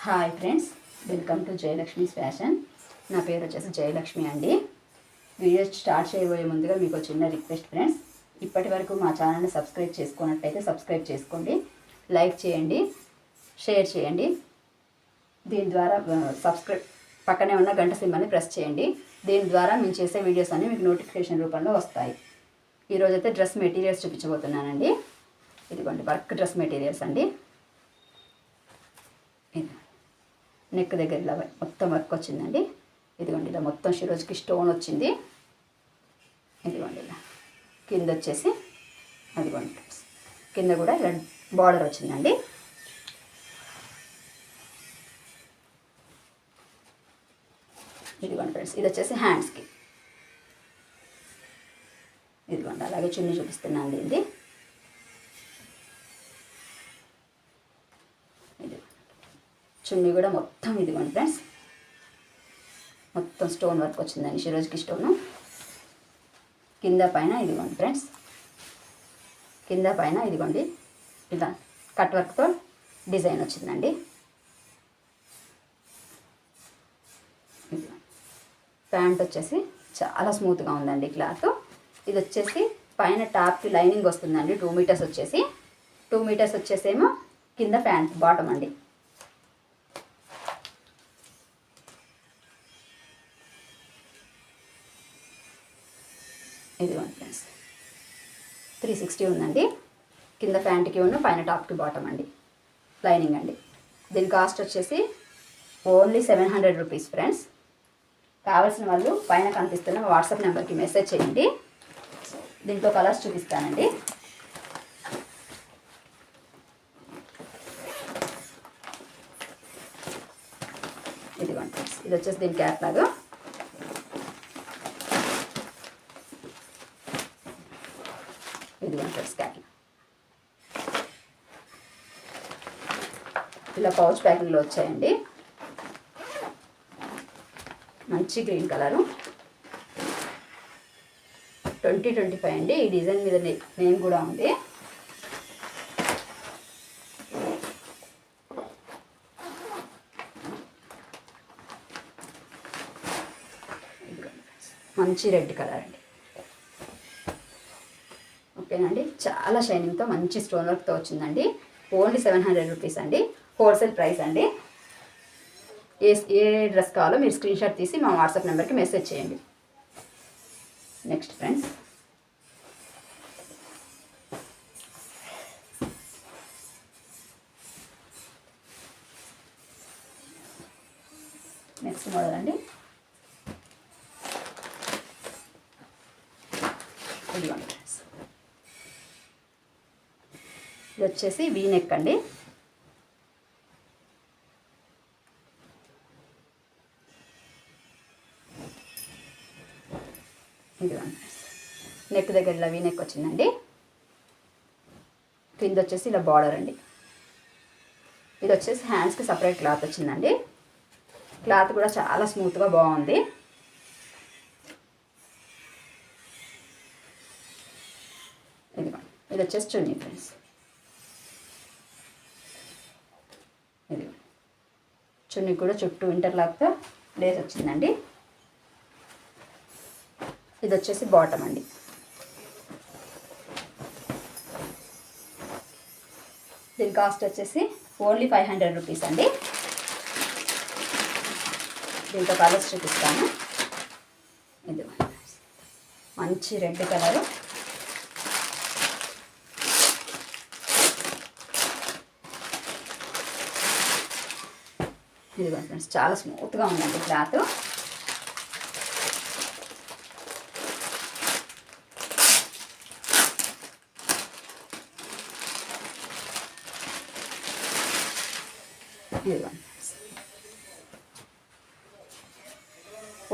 Hi friends, welcome to Jayalakshmi's fashion. నా పేరు వచ్చేసి జయలక్ష్మి అండి. వీడియో స్టార్ట్ చేయబోయే ముందుగా మీకు చిన్న రిక్వెస్ట్ ఫ్రెండ్స్, ఇప్పటి వరకు మా ఛానల్ని సబ్స్క్రైబ్ చేసుకున్నట్టయితే సబ్స్క్రైబ్ చేసుకోండి, లైక్ చేయండి, షేర్ చేయండి. దీని ద్వారా పక్కనే ఉన్న గంట సింబల్ని ప్రెస్ చేయండి. దీని ద్వారా మేము చేసే వీడియోస్ అన్నీ మీకు నోటిఫికేషన్ రూపంలో వస్తాయి. ఈరోజైతే డ్రెస్ మెటీరియల్స్ చూపించబోతున్నానండి. ఇదిగోండి వర్క్ డ్రెస్ మెటీరియల్స్ అండి. నెక్ దగ్గర ఇలా మొత్తం వర్క్ వచ్చిందండి. ఇదిగోండి ఇలా మొత్తం షిరోజ్కి స్టోన్ వచ్చింది. ఇదిగోండి ఇలా కింద వచ్చేసి అదిగోండి కింద కూడా ఇలా బార్డర్ వచ్చిందండి. ఇదిగోండి ఫ్రెండ్స్, ఇది వచ్చేసి హ్యాండ్స్కి. ఇదిగోండి అలాగే చున్నీ చూపిస్తున్నాను దీన్ని. చున్నీ కూడా మొత్తం ఇదిగోండి ఫ్రెండ్స్, మొత్తం స్టోన్ వర్క్ వచ్చిందండి, షిరోజ్కి స్టోను. కింద పైన ఇదిగోండి ఫ్రెండ్స్, కింద పైన ఇదిగోండి ఇలా కట్ వర్క్తో డిజైన్ వచ్చిందండి. ప్యాంట్ వచ్చేసి చాలా స్మూత్గా ఉందండి క్లాత్. ఇది వచ్చేసి పైన టాప్కి లైనింగ్ వస్తుందండి. 2 మీటర్స్ వచ్చేసి 2 మీటర్స్ వచ్చేసేమో కింద ప్యాంట్ బాటమ్ అండి. ఇదిగోండి ఫ్రెండ్స్, 360 ఉందండి. కింద ప్యాంట్కి ఉన్న పైన టాప్కి బాటమ్ అండి, లైనింగ్ అండి. దీని కాస్ట్ వచ్చేసి ఓన్లీ 700 రూపీస్ ఫ్రెండ్స్. కావాల్సిన వాళ్ళు పైన కనిపిస్తున్న వాట్సాప్ నెంబర్కి మెసేజ్ చేయండి. దీంట్లో కలర్స్ చూపిస్తానండి. ఇదిగోండి ఫ్రెండ్స్, ఇది వచ్చేసి దీని క్యాట్లాగ్. ఇదిగోండి ఫ్రెండ్స్ క్యాట్లాగ్. ఇలా పౌచ్ ప్యాకింగ్లో వచ్చాయండి. మంచి గ్రీన్ కలరు, 2025 అండి. ఈ డిజైన్ మీద నేమ్ కూడా ఉంది. మంచి రెడ్ కలర్ అండి. ఓకేనండి, చాలా షైనింగ్తో మంచి స్టోన్ వర్క్తో వచ్చిందండి. ఓన్లీ 700 రూపీస్ అండి, హోల్సేల్ ప్రైస్ అండి. ఏ డ్రెస్ కావాలో మీరు స్క్రీన్ షాట్ తీసి మా వాట్సాప్ నెంబర్కి మెసేజ్ చేయండి. నెక్స్ట్ ఫ్రెండ్స్, నెక్స్ట్ మోడల్ అండి. ఇదిగోండి ఫ్రెండ్స్, ఇది వచ్చేసి వీ నెక్ అండి. ఇదిగోండి నెక్ దగ్గర ఇలా వీ నెక్ వచ్చిందండి. కింద వచ్చేసి ఇలా బార్డర్ అండి. ఇది వచ్చేసి హ్యాండ్స్కి సపరేట్ క్లాత్ వచ్చిందండి. క్లాత్ కూడా చాలా స్మూత్గా బాగుంది. ఇదిగోండి, ఇది వచ్చేసి చున్నీ ఫ్రెండ్స్. ఇది చున్నీ కూడా చుట్టూ ఇంటర్లాక్తో లేస్ వచ్చిందండి. ఇది వచ్చేసి బాటమ్ అండి. దీని కాస్ట్ వచ్చేసి ఓన్లీ 500 రూపీస్ అండి. దీంతో కలర్స్ చూపిస్తాను. ఇది మంచి రెడ్ కలరు, ఇదిగో ఫ్రెండ్స్ చాలా స్మూత్గా ఉందండి క్లాత్.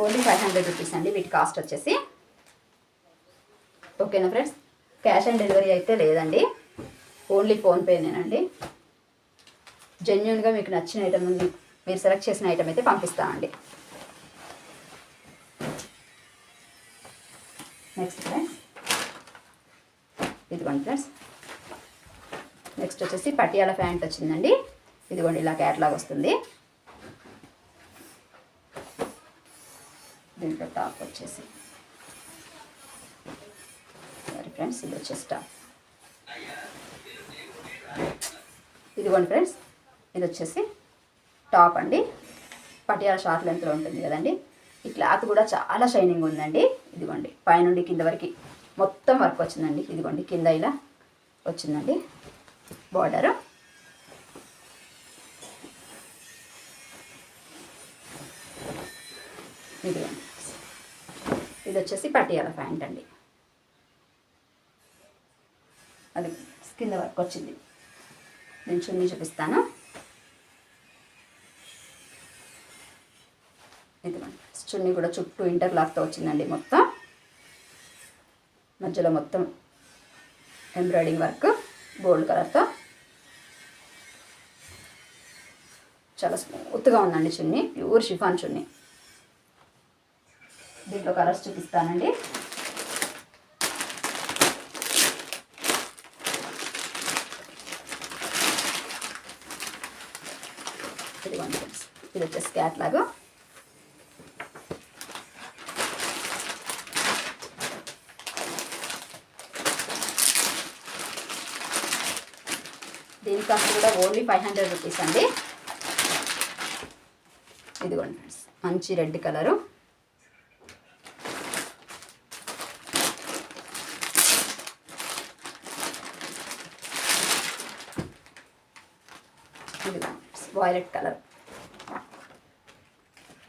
ఓన్లీ 500 రూపీస్ అండి వీటి కాస్ట్ వచ్చేసి. ఓకేనా ఫ్రెండ్స్, క్యాష్ ఆన్ డెలివరీ అయితే లేదండి, ఓన్లీ ఫోన్పేనేనండి. జెన్యున్గా మీకు నచ్చిన ఐటమ్ మీరు సెలెక్ట్ చేసిన ఐటమ్ అయితే పంపిస్తామండి. నెక్స్ట్ ఫ్రెండ్స్, ఇదిగోండి ఫ్రెండ్స్, నెక్స్ట్ వచ్చేసి పటియాలా ప్యాంట్ వచ్చిందండి. ఇదిగోండి ఇలా క్యాట్లాగ్ వస్తుంది. దీంట్లో టాప్ వచ్చేసి సారీ ఫ్రెండ్స్, ఇది వచ్చేసి టాప్. ఇదిగోండి ఫ్రెండ్స్, ఇది వచ్చేసి టాప్ అండి. పటియాల షార్ట్ లెంత్లో ఉంటుంది కదండి. ఈ క్లాత్ కూడా చాలా షైనింగ్ ఉందండి. ఇదిగోండి పైనుండి కింద వరకు మొత్తం వర్క్ వచ్చిందండి. ఇదిగోండి కింద ఇలా వచ్చిందండి బార్డర్. ఇదిగోండి, ఇది వచ్చేసి పటియాల ప్యాంట్ అండి. అది కింద వర్క్ వచ్చింది. నేను చున్నీ చూపిస్తాను. ఇదిగోండి చున్నీ కూడా చుట్టూ ఇంటర్లాక్తో వచ్చిందండి. మొత్తం మధ్యలో మొత్తం ఎంబ్రాయిడింగ్ వర్క్ గోల్డ్ కలర్తో చాలా స్మూత్గా ఉందండి చున్నీ. ప్యూర్ షిఫాన్ చున్నీ. దీంట్లో కలర్స్ చూపిస్తానండి. ఇదిగోండి ఫ్రెండ్స్, ఇది వచ్చేసి క్యాట్లాగ్. దీని కాస్ట్ కూడా ఓన్లీ 500 రూపీస్ అండి. ఇదిగోండి ఫ్రెండ్స్, మంచి రెడ్ కలరు. Violet colour.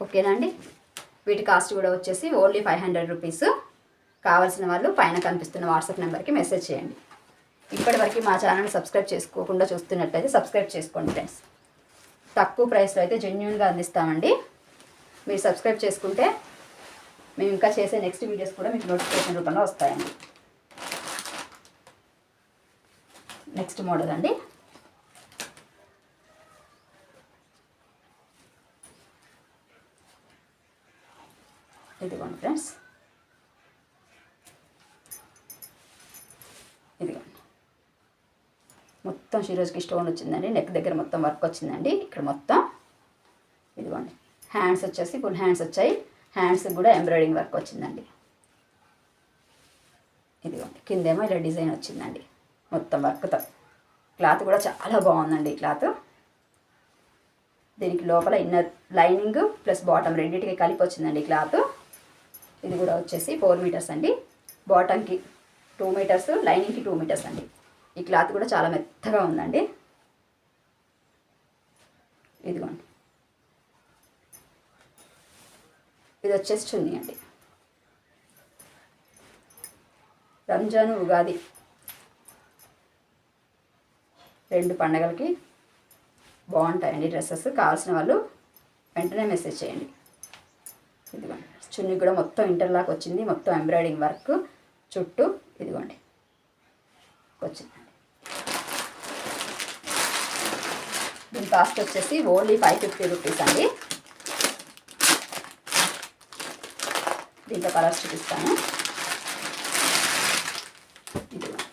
ఓకేనా అండి. వీటి కాస్ట్ కూడా వచ్చేసి ఓన్లీ 500 రూపీస్. కావాల్సిన వాళ్ళు పైన కనిపిస్తున్న వాట్సాప్ నెంబర్కి మెసేజ్ చేయండి. ఇప్పటివరకు మా ఛానల్ సబ్స్క్రైబ్ చేసుకోకుండా చూస్తున్నట్లయితే సబ్స్క్రైబ్ చేసుకోండి ఫ్రెండ్స్. తక్కువ ప్రైస్లో అయితే జెన్యూన్గా అందిస్తామండి. మీరు సబ్స్క్రైబ్ చేసుకుంటే మేము ఇంకా చేసే నెక్స్ట్ వీడియోస్ కూడా మీకు నోటిఫికేషన్ రూపంలో వస్తాయండి. నెక్స్ట్ మోడల్ అండి. ఇదిగోండి ఫ్రెండ్స్, ఇదిగోండి మొత్తం షిరోజ్కి స్టోన్ వచ్చిందండి. నెక్ దగ్గర మొత్తం వర్క్ వచ్చిందండి. ఇక్కడ మొత్తం ఇదిగోండి హ్యాండ్స్ వచ్చేసి ఫుల్ హ్యాండ్స్ వచ్చాయి. హ్యాండ్స్కి కూడా ఎంబ్రాయిడింగ్ వర్క్ వచ్చిందండి. ఇదిగోండి కిందేమో ఇలా డిజైన్ వచ్చిందండి మొత్తం వర్క్తో. క్లాత్ కూడా చాలా బాగుందండి ఈ క్లాత్. దీనికి లోపల ఇన్నర్ లైనింగ్ ప్లస్ బాటమ్ రెండింటికి కలిపి వచ్చిందండి ఈ క్లాత్. ఇది కూడా వచ్చేసి 4 మీటర్స్ అండి. బాటమ్కి 2 మీటర్స్, లైనింగ్కి 2 మీటర్స్ అండి. ఈ క్లాత్ కూడా చాలా మెత్తగా ఉందండి. ఇదిగోండి, ఇది వచ్చేసి చున్నీ అండి. రంజాన్, ఉగాది 2 పండగలకి బాగుంటాయండి డ్రెస్సెస్. కావాల్సిన వాళ్ళు వెంటనే మెసేజ్ చేయండి. ఇదిగోండి చున్నీ కూడా మొత్తం ఇంటర్లాక్ వచ్చింది. మొత్తం ఎంబ్రాయిడింగ్ వర్క్ చుట్టూ ఇదిగోండి వచ్చిందండి. దీని కాస్ట్ వచ్చేసి ఓన్లీ 550 రూపీస్ అండి. దీంట్లో కలర్స్ చూపిస్తాను. ఇదిగోండి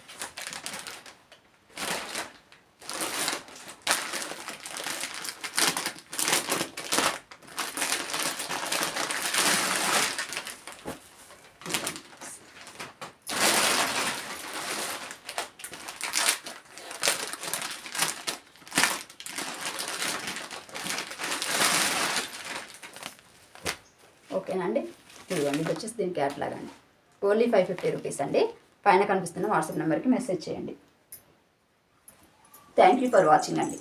ఓకేనా అండి. ఇదిగోండి ఇది వచ్చేసి దీని క్యాట్లాగ్ అండి. ఓన్లీ 550 రూపీస్ అండి. పైన కనిపిస్తున్న వాట్సాప్ నెంబర్కి మెసేజ్ చేయండి. థ్యాంక్ యూ ఫర్ వాచింగ్ అండి.